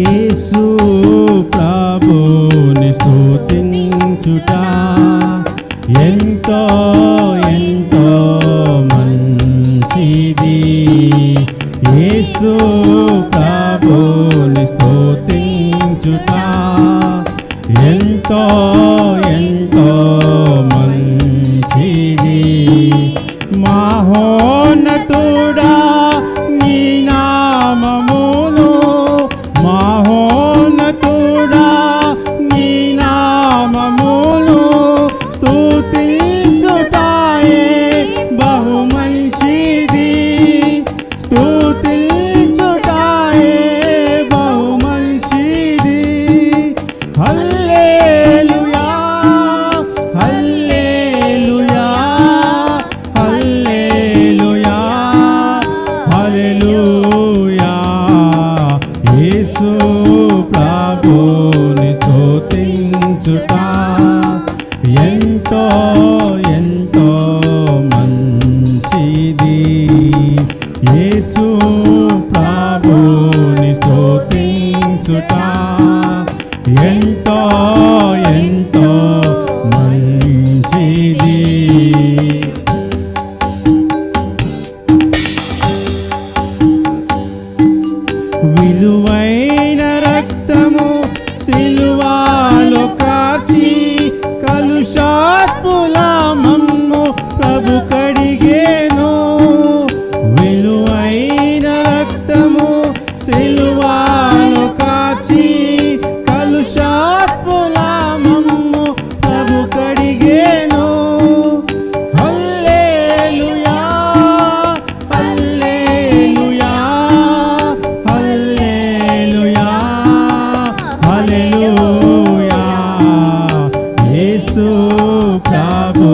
యేసు ప్రభుని స్తుతించుట ఎంతో ఎంతో మంచిది. యేసు ప్రభుని స్తుతించుట ఎంతో ఎంతో మంచిది. మహోన్నతుడా నీ నామమును, మహోన్నతుడా నీ నామమును స్తుతించుటయే బహు మంచిది. స్తుతించుటయే బహు మంచిది. హల్లెలూయా హల్లెలూయా హల్లెలూయా హల్లెలూయా. యేసు ప్రభుని స్తుతించుట ఎంతో ఎంతో మంచిది. యేసు ప్రభుని స్తుతించుట ఎంతో ఎంతో మంచిది. విలువైన రక్తము సిలువలో కార్చి కలుషాత్ముల మమ్ము ప్రభు కడిగేను. విలువైన రక్తము సిలువలో కార్చి కలుషాత్ముల మమ్ము ప్రభు కడిగేను. హల్లెలూయా హల్లెలూయా హల్లెలూయా హల్లెలూయా. యేసు ప్రభు